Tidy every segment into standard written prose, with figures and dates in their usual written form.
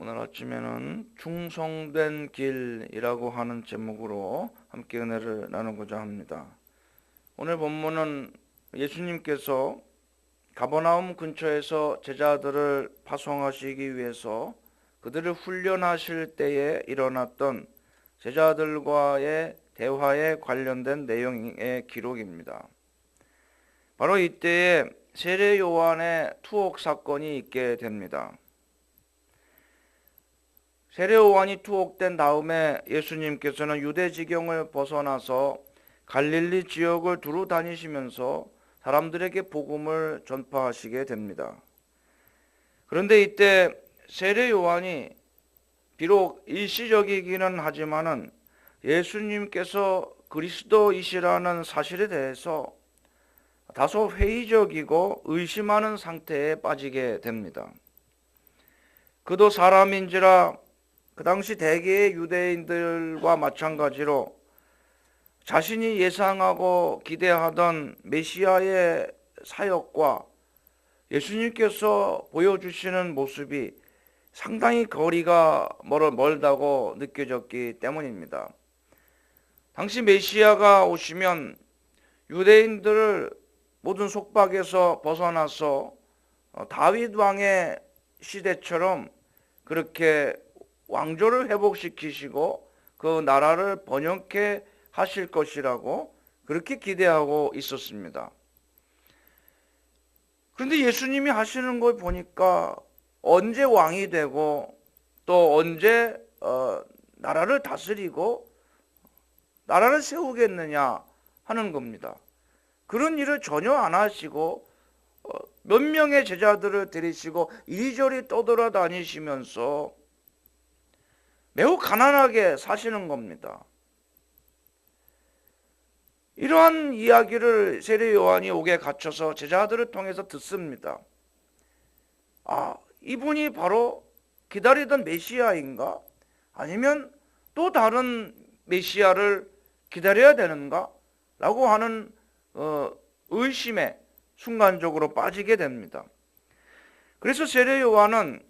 오늘 아침에는 충성된 길이라고 하는 제목으로 함께 은혜를 나누고자 합니다. 오늘 본문은 예수님께서 가버나움 근처에서 제자들을 파송하시기 위해서 그들을 훈련하실 때에 일어났던 제자들과의 대화에 관련된 내용의 기록입니다. 바로 이때에 세례 요한의 투옥 사건이 있게 됩니다. 세례 요한이 투옥된 다음에 예수님께서는 유대 지경을 벗어나서 갈릴리 지역을 두루 다니시면서 사람들에게 복음을 전파하시게 됩니다. 그런데 이때 세례 요한이 비록 일시적이기는 하지만은 예수님께서 그리스도이시라는 사실에 대해서 다소 회의적이고 의심하는 상태에 빠지게 됩니다. 그도 사람인지라 그 당시 대개의 유대인들과 마찬가지로 자신이 예상하고 기대하던 메시아의 사역과 예수님께서 보여주시는 모습이 상당히 거리가 멀다고 느껴졌기 때문입니다. 당시 메시아가 오시면 유대인들을 모든 속박에서 벗어나서 다윗 왕의 시대처럼 그렇게 왕조를 회복시키시고 그 나라를 번영케 하실 것이라고 그렇게 기대하고 있었습니다. 그런데 예수님이 하시는 걸 보니까 언제 왕이 되고 또 언제 나라를 다스리고 나라를 세우겠느냐 하는 겁니다. 그런 일을 전혀 안 하시고 몇 명의 제자들을 데리시고 이리저리 떠돌아다니시면서 매우 가난하게 사시는 겁니다. 이러한 이야기를 세례 요한이 옥에 갇혀서 제자들을 통해서 듣습니다. 이분이 바로 기다리던 메시아인가? 아니면 또 다른 메시아를 기다려야 되는가? 라고 하는 의심에 순간적으로 빠지게 됩니다. 그래서 세례 요한은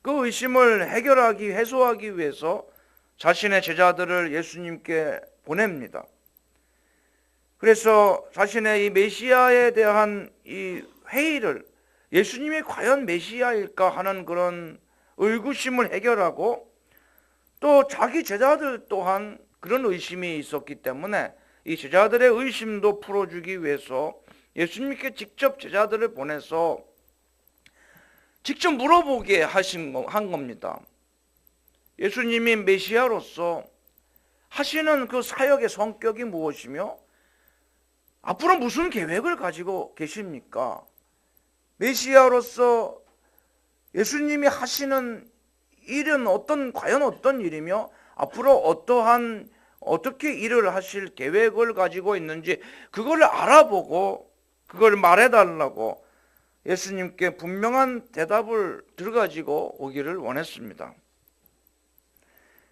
그 의심을 해소하기 위해서 자신의 제자들을 예수님께 보냅니다. 그래서 자신의 이 메시아에 대한 이 회의를 예수님이 과연 메시아일까 하는 그런 의구심을 해결하고 또 자기 제자들 또한 그런 의심이 있었기 때문에 이 제자들의 의심도 풀어주기 위해서 예수님께 직접 제자들을 보내서 직접 물어보게 한 겁니다. 예수님이 메시아로서 하시는 그 사역의 성격이 무엇이며 앞으로 무슨 계획을 가지고 계십니까? 메시아로서 예수님이 하시는 일은 과연 어떤 일이며 앞으로 어떻게 일을 하실 계획을 가지고 있는지 그걸 알아보고 그걸 말해달라고 예수님께 분명한 대답을 들어가지고 오기를 원했습니다.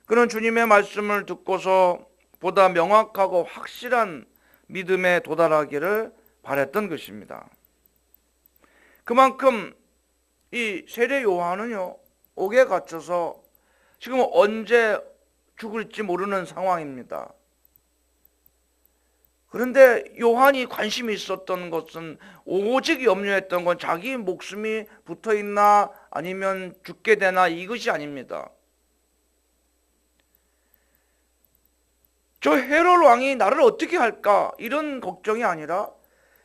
그는 주님의 말씀을 듣고서 보다 명확하고 확실한 믿음에 도달하기를 바랬던 것입니다. 그만큼 이 세례 요한은요, 옥에 갇혀서 지금 언제 죽을지 모르는 상황입니다. 그런데 요한이 관심이 있었던 것은 오직 염려했던 건 자기 목숨이 붙어있나 아니면 죽게 되나 이것이 아닙니다. 저 헤롯 왕이 나를 어떻게 할까 이런 걱정이 아니라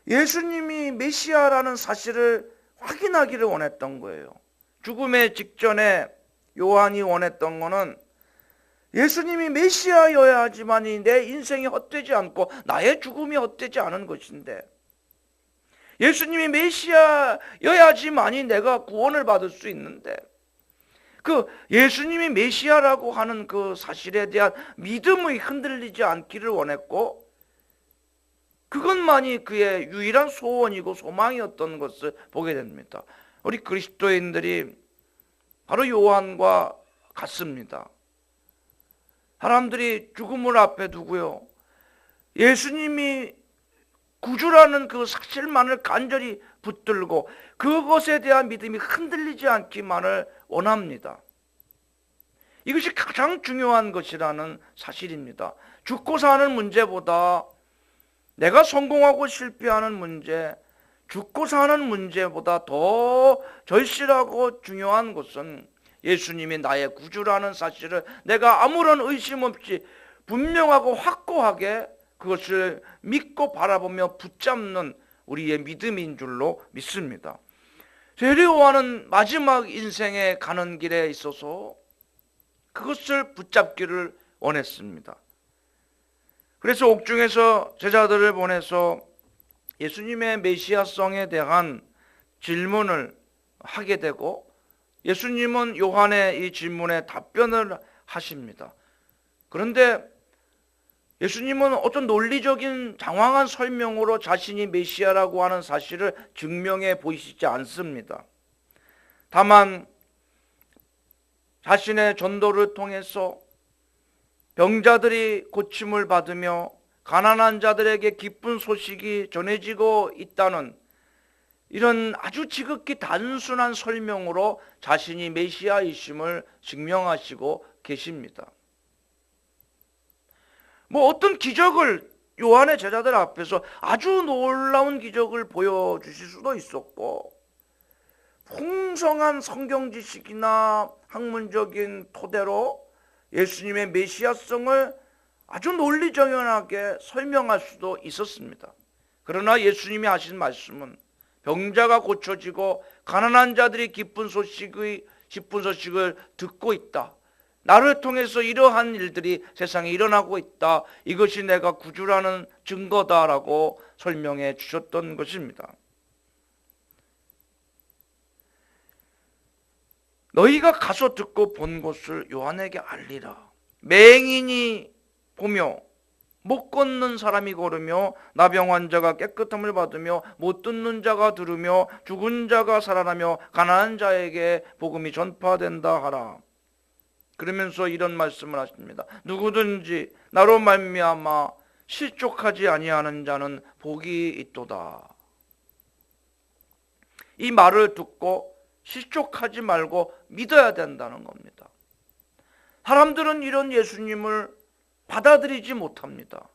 예수님이 메시아라는 사실을 확인하기를 원했던 거예요. 죽음의 직전에 요한이 원했던 거는 예수님이 메시아여야 하지만이 내 인생이 헛되지 않고 나의 죽음이 헛되지 않은 것인데 예수님이 메시아여야지만이 내가 구원을 받을 수 있는데 그 예수님이 메시아라고 하는 그 사실에 대한 믿음이 흔들리지 않기를 원했고 그것만이 그의 유일한 소원이고 소망이었던 것을 보게 됩니다. 우리 그리스도인들이 바로 요한과 같습니다. 사람들이 죽음을 앞에 두고요, 예수님이 구주라는 그 사실만을 간절히 붙들고 그것에 대한 믿음이 흔들리지 않기만을 원합니다. 이것이 가장 중요한 것이라는 사실입니다. 죽고 사는 문제보다, 내가 성공하고 실패하는 문제, 죽고 사는 문제보다 더 절실하고 중요한 것은 예수님이 나의 구주라는 사실을 내가 아무런 의심 없이 분명하고 확고하게 그것을 믿고 바라보며 붙잡는 우리의 믿음인 줄로 믿습니다. 세례 요한은 마지막 인생에 가는 길에 있어서 그것을 붙잡기를 원했습니다. 그래서 옥중에서 제자들을 보내서 예수님의 메시아성에 대한 질문을 하게 되고, 예수님은 요한의 이 질문에 답변을 하십니다. 그런데 예수님은 어떤 논리적인 장황한 설명으로 자신이 메시아라고 하는 사실을 증명해 보이시지 않습니다. 다만 자신의 전도를 통해서 병자들이 고침을 받으며 가난한 자들에게 기쁜 소식이 전해지고 있다는 이런 아주 지극히 단순한 설명으로 자신이 메시아이심을 증명하시고 계십니다. 어떤 기적을 요한의 제자들 앞에서 아주 놀라운 기적을 보여주실 수도 있었고, 풍성한 성경 지식이나 학문적인 토대로 예수님의 메시아성을 아주 논리정연하게 설명할 수도 있었습니다. 그러나 예수님이 하신 말씀은 병자가 고쳐지고 가난한 자들이 기쁜 소식을 듣고 있다. 나를 통해서 이러한 일들이 세상에 일어나고 있다. 이것이 내가 구주라는 증거다라고 설명해 주셨던 것입니다. 너희가 가서 듣고 본 것을 요한에게 알리라. 맹인이 보며 못 걷는 사람이 걸으며 나병 환자가 깨끗함을 받으며 못 듣는 자가 들으며 죽은 자가 살아나며 가난한 자에게 복음이 전파된다 하라. 그러면서 이런 말씀을 하십니다. 누구든지 나로 말미암아 실족하지 아니하는 자는 복이 있도다. 이 말을 듣고 실족하지 말고 믿어야 된다는 겁니다. 사람들은 이런 예수님을 받아들이지 못합니다.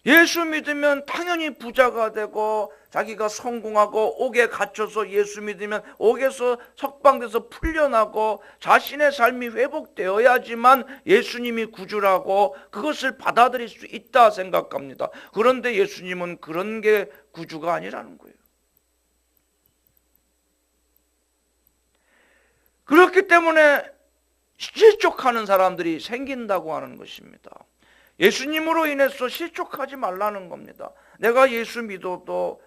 예수 믿으면 당연히 부자가 되고 자기가 성공하고 옥에 갇혀서 예수 믿으면 옥에서 석방돼서 풀려나고 자신의 삶이 회복되어야지만 예수님이 구주라고 그것을 받아들일 수 있다 생각합니다. 그런데 예수님은 그런 게 구주가 아니라는 거예요. 그렇기 때문에 실족하는 사람들이 생긴다고 하는 것입니다. 예수님으로 인해서 실족하지 말라는 겁니다. 내가 예수 믿어도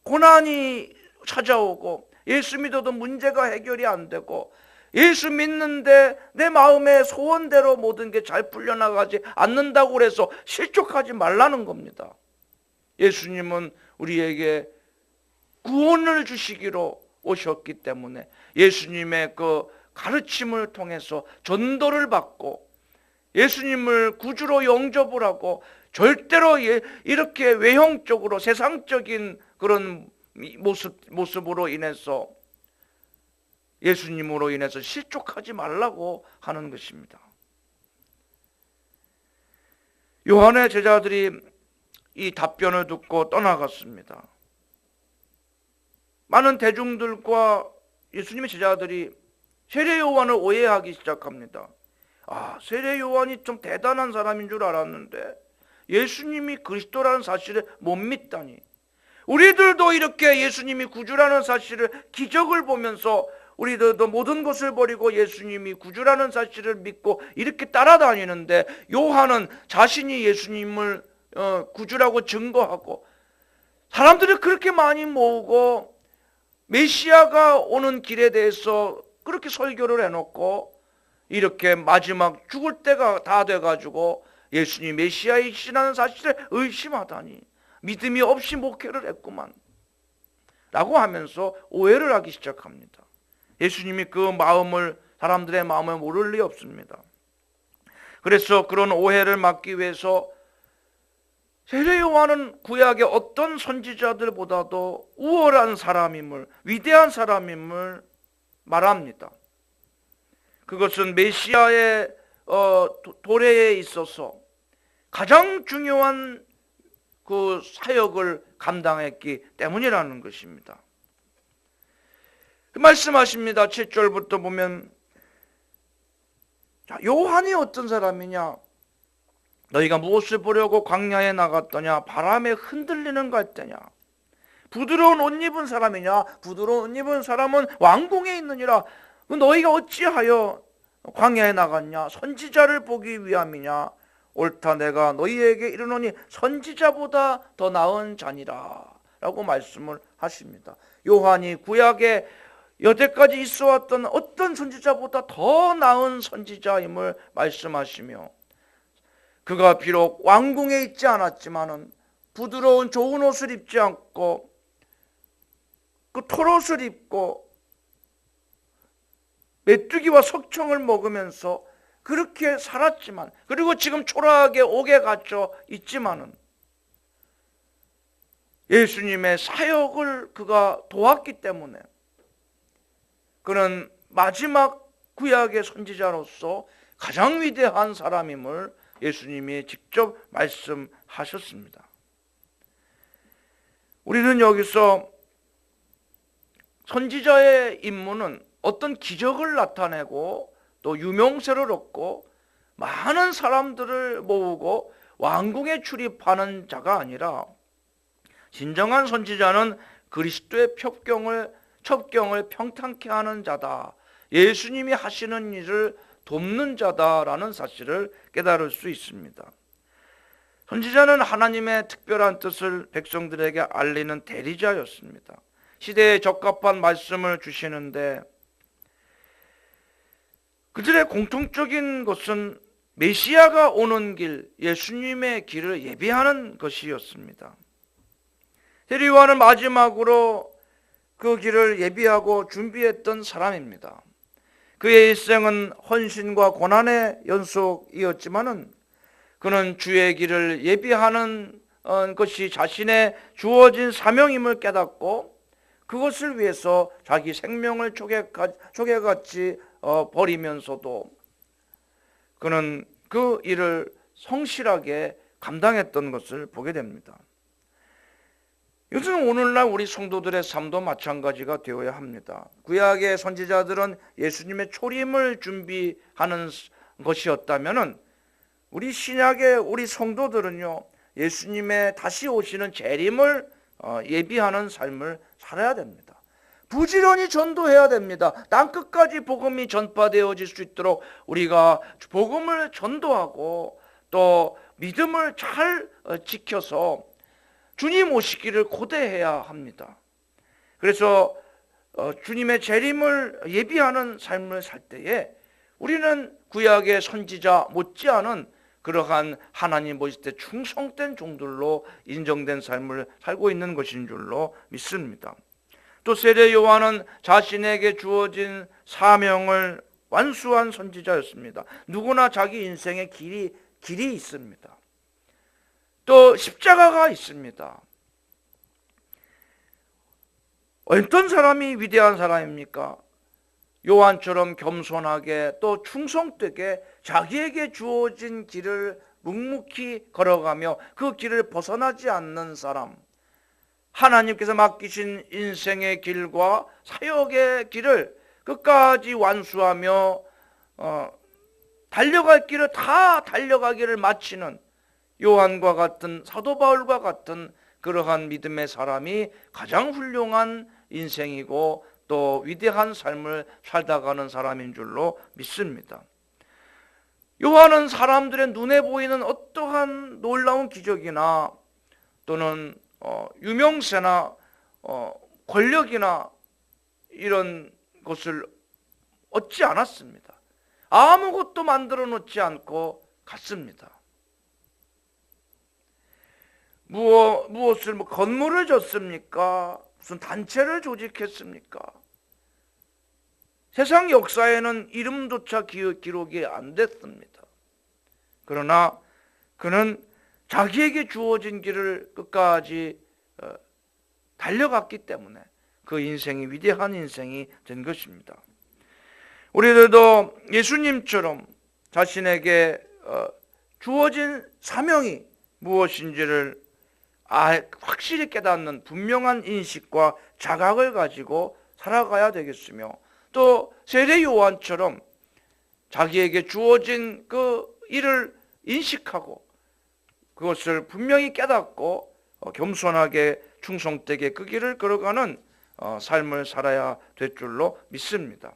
고난이 찾아오고 예수 믿어도 문제가 해결이 안 되고 예수 믿는데 내 마음의 소원대로 모든 게 잘 풀려나가지 않는다고 해서 실족하지 말라는 겁니다. 예수님은 우리에게 구원을 주시기로 오셨기 때문에 예수님의 그 가르침을 통해서 전도를 받고 예수님을 구주로 영접을 하고 절대로 이렇게 외형적으로 세상적인 그런 모습으로 인해서 예수님으로 인해서 실족하지 말라고 하는 것입니다. 요한의 제자들이 이 답변을 듣고 떠나갔습니다. 많은 대중들과 예수님의 제자들이 세례 요한을 오해하기 시작합니다. 세례 요한이 좀 대단한 사람인 줄 알았는데 예수님이 그리스도라는 사실을 못 믿다니. 우리들도 이렇게 예수님이 구주라는 사실을 기적을 보면서 우리들도 모든 것을 버리고 예수님이 구주라는 사실을 믿고 이렇게 따라다니는데, 요한은 자신이 예수님을 구주라고 증거하고 사람들을 그렇게 많이 모으고 메시아가 오는 길에 대해서 그렇게 설교를 해놓고 이렇게 마지막 죽을 때가 다 돼가지고 예수님이 메시아이시라는 사실을 의심하다니 믿음이 없이 목회를 했구만 라고 하면서 오해를 하기 시작합니다. 예수님이 그 마음을, 사람들의 마음을 모를 리 없습니다. 그래서 그런 오해를 막기 위해서 세례 요한은 구약의 어떤 선지자들보다도 우월한 사람임을, 위대한 사람임을 말합니다. 그것은 메시아의 도래에 있어서 가장 중요한 그 사역을 감당했기 때문이라는 것입니다. 말씀하십니다. 7절부터 보면, 자, 요한이 어떤 사람이냐? 너희가 무엇을 보려고 광야에 나갔더냐? 바람에 흔들리는 갈대냐? 부드러운 옷 입은 사람이냐? 부드러운 옷 입은 사람은 왕궁에 있느니라. 너희가 어찌하여 광야에 나갔냐? 선지자를 보기 위함이냐? 옳다, 내가 너희에게 이르노니 선지자보다 더 나은 자니라 라고 말씀을 하십니다. 요한이 구약에 여태까지 있어왔던 어떤 선지자보다 더 나은 선지자임을 말씀하시며, 그가 비록 왕궁에 있지 않았지만은 부드러운 좋은 옷을 입지 않고 그 털옷을 입고 메뚜기와 석청을 먹으면서 그렇게 살았지만, 그리고 지금 초라하게 옥에 갇혀 있지만은 예수님의 사역을 그가 도왔기 때문에 그는 마지막 구약의 선지자로서 가장 위대한 사람임을 예수님이 직접 말씀하셨습니다. 우리는 여기서 선지자의 임무는 어떤 기적을 나타내고 또 유명세를 얻고 많은 사람들을 모으고 왕궁에 출입하는 자가 아니라, 진정한 선지자는 그리스도의 첩경을 평탄케 하는 자다, 예수님이 하시는 일을 돕는 자다라는 사실을 깨달을 수 있습니다. 선지자는 하나님의 특별한 뜻을 백성들에게 알리는 대리자였습니다. 시대에 적합한 말씀을 주시는데, 그들의 공통적인 것은 메시아가 오는 길, 예수님의 길을 예비하는 것이었습니다. 세례 요한은 마지막으로 그 길을 예비하고 준비했던 사람입니다. 그의 일생은 헌신과 고난의 연속이었지만은 그는 주의 길을 예비하는 것이 자신의 주어진 사명임을 깨닫고 그것을 위해서 자기 생명을 조개같이 버리면서도 그는 그 일을 성실하게 감당했던 것을 보게 됩니다. 이것은 오늘날 우리 성도들의 삶도 마찬가지가 되어야 합니다. 구약의 선지자들은 예수님의 초림을 준비하는 것이었다면은 우리 신약의 우리 성도들은요, 예수님의 다시 오시는 재림을 예비하는 삶을 살아야 됩니다. 부지런히 전도해야 됩니다. 땅끝까지 복음이 전파되어질 수 있도록 우리가 복음을 전도하고 또 믿음을 잘 지켜서 주님 오시기를 고대해야 합니다. 그래서 주님의 재림을 예비하는 삶을 살 때에 우리는 구약의 선지자 못지않은 그러한 하나님 보실 때 충성된 종들로 인정된 삶을 살고 있는 것인 줄로 믿습니다. 또 세례 요한은 자신에게 주어진 사명을 완수한 선지자였습니다. 누구나 자기 인생의 길이 있습니다. 또 십자가가 있습니다. 어떤 사람이 위대한 사람입니까? 요한처럼 겸손하게 또 충성되게 자기에게 주어진 길을 묵묵히 걸어가며 그 길을 벗어나지 않는 사람, 하나님께서 맡기신 인생의 길과 사역의 길을 끝까지 완수하며 달려갈 길을 다 달려가기를 마치는 요한과 같은, 사도 바울과 같은 그러한 믿음의 사람이 가장 훌륭한 인생이고 또 위대한 삶을 살다가는 사람인 줄로 믿습니다. 요한은 사람들의 눈에 보이는 어떠한 놀라운 기적이나 또는 유명세나 권력이나 이런 것을 얻지 않았습니다. 아무것도 만들어 놓지 않고 갔습니다. 무엇을 건물을 졌습니까? 무슨 단체를 조직했습니까? 세상 역사에는 이름조차 기록이 안 됐습니다. 그러나 그는 자기에게 주어진 길을 끝까지 달려갔기 때문에 그 인생이 위대한 인생이 된 것입니다. 우리들도 예수님처럼 자신에게 주어진 사명이 무엇인지를 확실히 깨닫는 분명한 인식과 자각을 가지고 살아가야 되겠으며, 또 세례 요한처럼 자기에게 주어진 그 일을 인식하고 그것을 분명히 깨닫고 겸손하게 충성되게 그 길을 걸어가는 삶을 살아야 될 줄로 믿습니다.